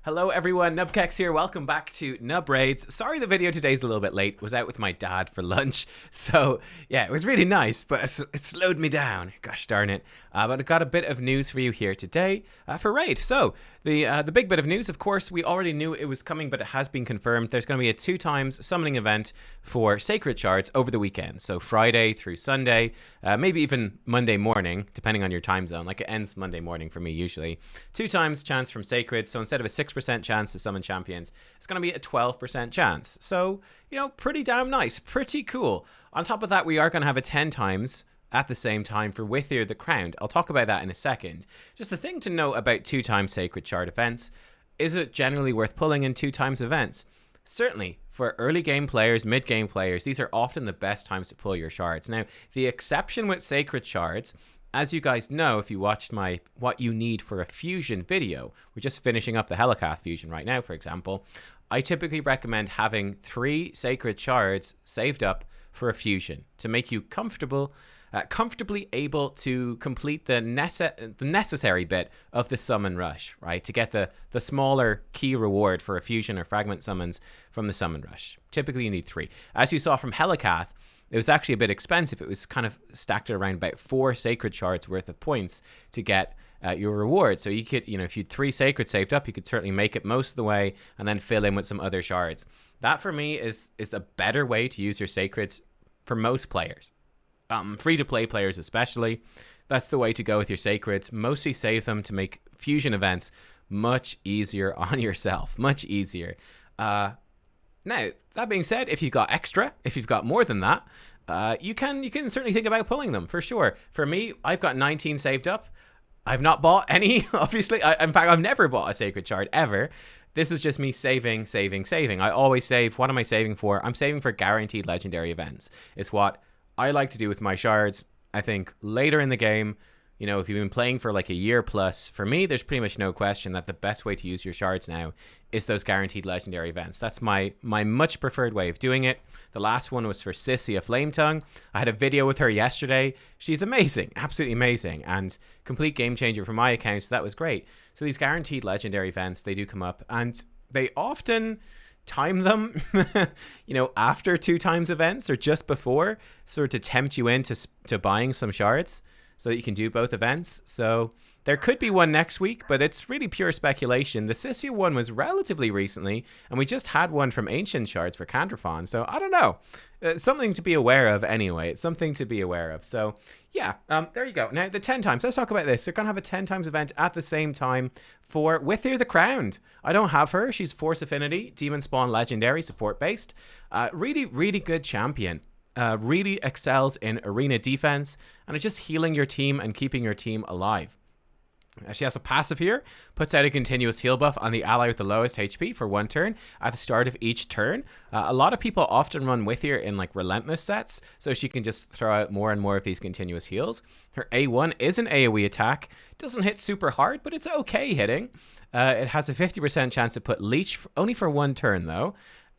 Hello everyone, nubkeks here. Welcome back to Nub Raids. Sorry the video today's a little bit late. Was out with my dad for lunch. So yeah, it was really nice, but it slowed me down. Gosh darn it. But I've got a bit of news for you here today for Raid. So the big bit of news, of course, we already knew it was coming, but it has been confirmed. There's going to be a 2 times summoning event for Sacred Shards over the weekend. So Friday through Sunday, maybe even Monday morning, depending on your time zone. Like it ends Monday morning for me usually. 2 times chance from Sacred. So instead of a 6% chance to summon champions, it's going to be a 12% chance. So, you know, pretty damn nice. Pretty cool. On top of that, we are going to have a 10 times at the same time for Wythir the Crowned. I'll talk about that in a second. Just the thing to note about 2 times Sacred Shard events, is it generally worth pulling in 2 times events? Certainly, for early game players, mid game players, these are often the best times to pull your shards. Now, the exception with Sacred Shards, as you guys know, if you watched my What You Need for a Fusion video, we're just finishing up the Helicath Fusion right now, for example, I typically recommend having 3 Sacred Shards saved up for a Fusion to make you comfortably able to complete the necessary bit of the summon rush, right? To get the smaller key reward for a fusion or fragment summons from the summon rush. Typically you need 3. As you saw from Helicath, it was actually a bit expensive. It was kind of stacked at around about 4 Sacred Shards worth of points to get your reward. So you could, you know, if you had 3 Sacred saved up, you could certainly make it most of the way and then fill in with some other shards. That for me is a better way to use your Sacreds for most players. Free-to-play players especially, that's the way to go with your Sacreds. Mostly save them to make fusion events much easier on yourself. Much easier. Now, that being said, if you've got extra, if you've got more than that, you can certainly think about pulling them, for sure. For me, I've got 19 saved up. I've not bought any, obviously. In fact, I've never bought a Sacred Shard, ever. This is just me saving. I always save. What am I saving for? I'm saving for guaranteed legendary events. It's what I like to do with my shards. I think later in the game, you know, if you've been playing for like a year plus, for me, there's pretty much no question that the best way to use your shards now is those guaranteed legendary events. That's my much preferred way of doing it. The last one was for Sissy, a Flametongue. I had a video with her yesterday. She's amazing, absolutely amazing, and complete game changer for my account, so that was great. So these guaranteed legendary events, they do come up, and they often time them, you know, after 2 times events or just before, sort of to tempt you into buying some shards so that you can do both events. So there could be one next week, but it's really pure speculation. The Sissia one was relatively recently, and we just had one from Ancient Shards for Candrafon. So I don't know. It's something to be aware of anyway. It's something to be aware of. So yeah, there you go. Now the 10 times. Let's talk about this. They're going to have a 10 times event at the same time for Wythir the Crowned. I don't have her. She's Force Affinity, Demon Spawn Legendary, support based. Really, really good champion. Really excels in arena defense and it's just healing your team and keeping your team alive. She has a passive here, puts out a continuous heal buff on the ally with the lowest HP for 1 turn at the start of each turn. A lot of people often run Wythir in like relentless sets, so she can just throw out more and more of these continuous heals. Her A1 is an AoE attack, doesn't hit super hard, but it's okay hitting. It has a 50% chance to put Leech only for 1 turn though.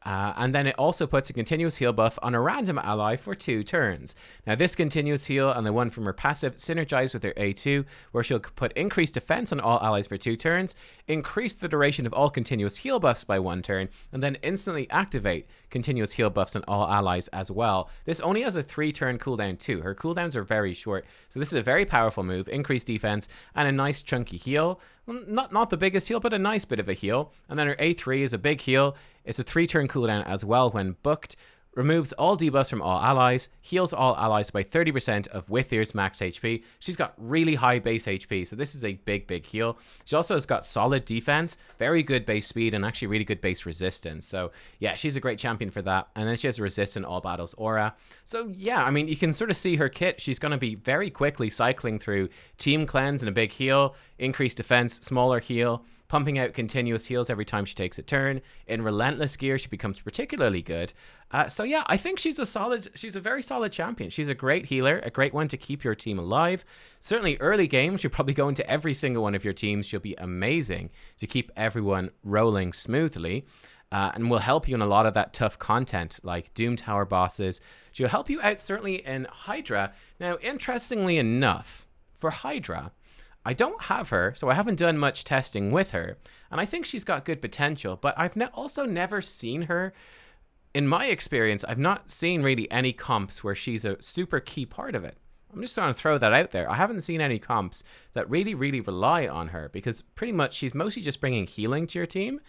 And then it also puts a continuous heal buff on a random ally for 2 turns. Now this continuous heal and the one from her passive synergize with her A2, where she'll put increased defense on all allies for 2 turns, increase the duration of all continuous heal buffs by 1 turn, and then instantly activate continuous heal buffs on all allies as well. This only has a 3-turn cooldown too. Her cooldowns are very short, so this is a very powerful move, increased defense, and a nice chunky heal. Not the biggest heal, but a nice bit of a heal. And then her A3 is a big heal. It's a 3-turn cooldown as well when booked. Removes all debuffs from all allies. Heals all allies by 30% of Wythir's max HP. She's got really high base HP, so this is a big heal. She also has got solid defense, very good base speed, and actually really good base resistance. So yeah, she's a great champion for that. And then she has a resist in all battles aura. So yeah, I mean, you can sort of see her kit. She's going to be very quickly cycling through Team Cleanse and a big heal, increased defense, smaller heal, pumping out continuous heals every time she takes a turn. In Relentless gear, she becomes particularly good. So yeah, I think she's a very solid champion. She's a great healer, a great one to keep your team alive. Certainly early game, she'll probably go into every single one of your teams. She'll be amazing to keep everyone rolling smoothly. And will help you in a lot of that tough content like Doom Tower bosses. She'll help you out certainly in Hydra. Now, interestingly enough, for Hydra, I don't have her, so I haven't done much testing with her. And I think she's got good potential, but I've also never seen her. In my experience, I've not seen really any comps where she's a super key part of it. I'm just going to throw that out there. I haven't seen any comps that really, really rely on her, because pretty much she's mostly just bringing healing to your team.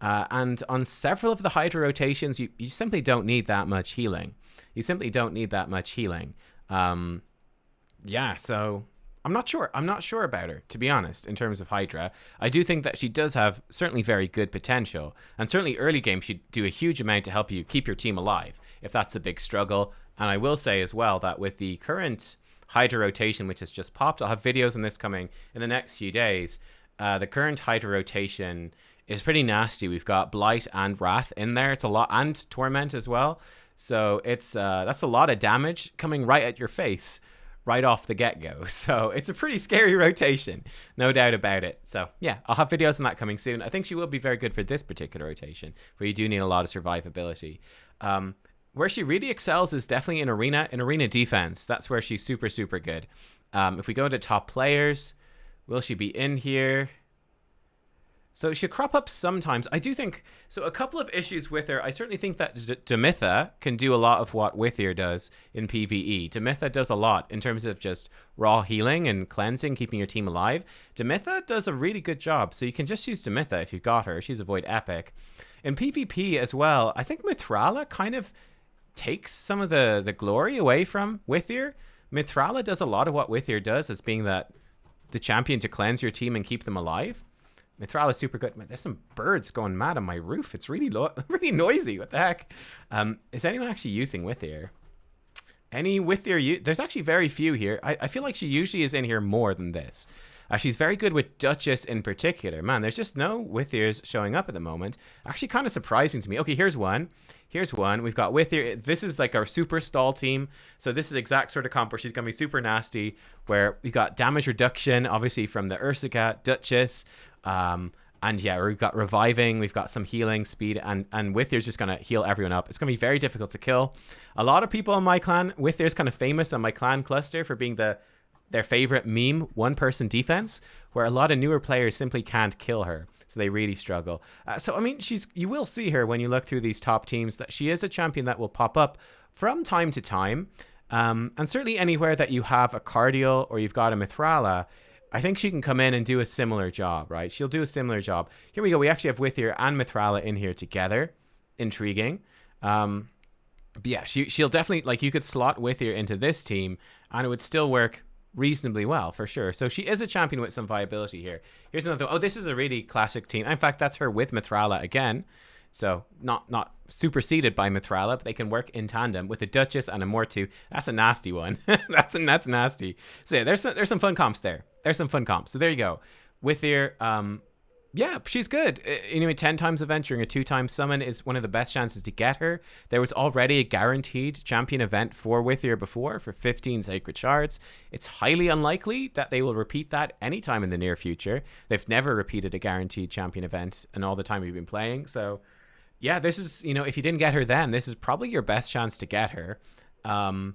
And on several of the Hydra rotations, you simply don't need that much healing. You simply don't need that much healing. Yeah, so I'm not sure. I'm not sure about her, to be honest, in terms of Hydra. I do think that she does have certainly very good potential. And certainly early game, she'd do a huge amount to help you keep your team alive, if that's a big struggle. And I will say as well that with the current Hydra rotation, which has just popped, I'll have videos on this coming in the next few days. The current Hydra rotation is pretty nasty. We've got Blight and Wrath in there. It's a lot, and Torment as well. So it's that's a lot of damage coming right at your face right off the get-go. So it's a pretty scary rotation, no doubt about it. So yeah, I'll have videos on that coming soon. I think she will be very good for this particular rotation, where you do need a lot of survivability. Where she really excels is definitely in arena defense. That's where she's super, super good. If we go to top players, will she be in here? So she'll crop up sometimes. I do think, so a couple of issues with her. I certainly think that Demitha can do a lot of what Wythir does in PvE. Demitha does a lot in terms of just raw healing and cleansing, keeping your team alive. Demitha does a really good job. So you can just use Demitha if you've got her. She's a Void Epic. In PvP as well, I think Mithrala kind of takes some of the glory away from Wythir. Mithrala does a lot of what Wythir does, as being the champion to cleanse your team and keep them alive. Mithrala is super good. Man, there's some birds going mad on my roof. It's really really noisy. What the heck? Is anyone actually using Wythir? Any Wythir? There's actually very few here. I feel like she usually is in here more than this. She's very good with Duchess in particular. Man, there's just no Wythirs showing up at the moment. Actually kind of surprising to me. Okay, here's one. Here's one. We've got Wythir. This is like our super stall team. So this is the exact sort of comp where she's going to be super nasty, where we've got damage reduction, obviously, from the Ursica, Duchess. And yeah, we've got reviving, we've got some healing, speed, and Wythir's just going to heal everyone up. It's going to be very difficult to kill. A lot of people in my clan, Wythir's kind of famous on my clan cluster for being their favorite meme, one-person defense, where a lot of newer players simply can't kill her. So they really struggle. So, I mean, you will see her when you look through these top teams, that she is a champion that will pop up from time to time. And certainly anywhere that you have a Cardial or you've got a Mithrala, I think she can come in and do a similar job, right? She'll do a similar job. Here we go. We actually have Wythir and Mithrala in here together. Intriguing. But yeah, she'll definitely, like, you could slot Wythir into this team and it would still work reasonably well, for sure. So she is a champion with some viability here. Here's another. Oh, this is a really classic team. In fact, that's her with Mithrala again. So not superseded by Mithrala, but they can work in tandem with a Duchess and a Mortu. That's a nasty one. that's nasty. So yeah, there's some fun comps there. There's some fun comps. So there you go. Wythir, yeah, she's good. Anyway, 10 times event during a 2-time summon is one of the best chances to get her. There was already a guaranteed champion event for Wythir before for 15 sacred shards. It's highly unlikely that they will repeat that anytime in the near future. They've never repeated a guaranteed champion event in all the time we've been playing. So yeah, this is, if you didn't get her then, this is probably your best chance to get her. And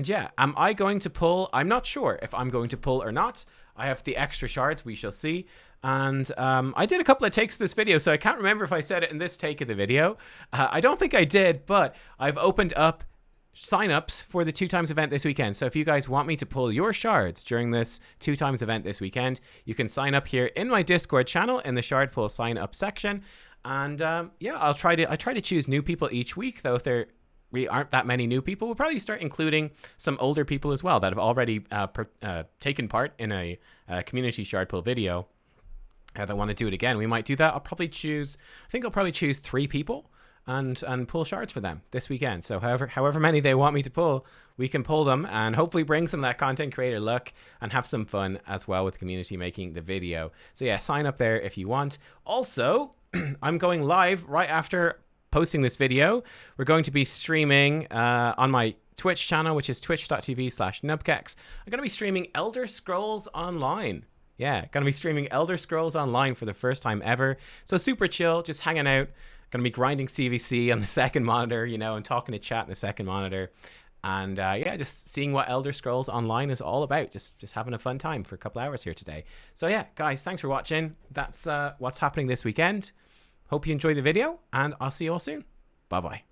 yeah, am I going to pull? I'm not sure if I'm going to pull or not. I have the extra shards. We shall see. And I did a couple of takes of this video, so I can't remember if I said it in this take of the video. I don't think I did, but I've opened up sign-ups for the 2-times event this weekend. So if you guys want me to pull your shards during this 2-times event this weekend, you can sign up here in my Discord channel in the shard pull sign-up section. And yeah, I try to choose new people each week, though. If there really aren't that many new people, we'll probably start including some older people as well that have already taken part in a community shard pull video. That want to do it again. We might do that. I'll probably choose 3 people and pull shards for them this weekend. So however many they want me to pull, we can pull them and hopefully bring some of that content creator luck and have some fun as well with the community making the video. So yeah, sign up there if you want. Also, I'm going live right after posting this video. We're going to be streaming on my Twitch channel, which is twitch.tv/nubkeks. I'm going to be streaming Elder Scrolls Online. Yeah, going to be streaming Elder Scrolls Online for the first time ever. So super chill, just hanging out. Going to be grinding CVC on the second monitor, and talking to chat in the second monitor. And yeah, just seeing what Elder Scrolls Online is all about. Just having a fun time for a couple hours here today. So yeah, guys, thanks for watching. That's what's happening this weekend. Hope you enjoyed the video, and I'll see you all soon. Bye bye.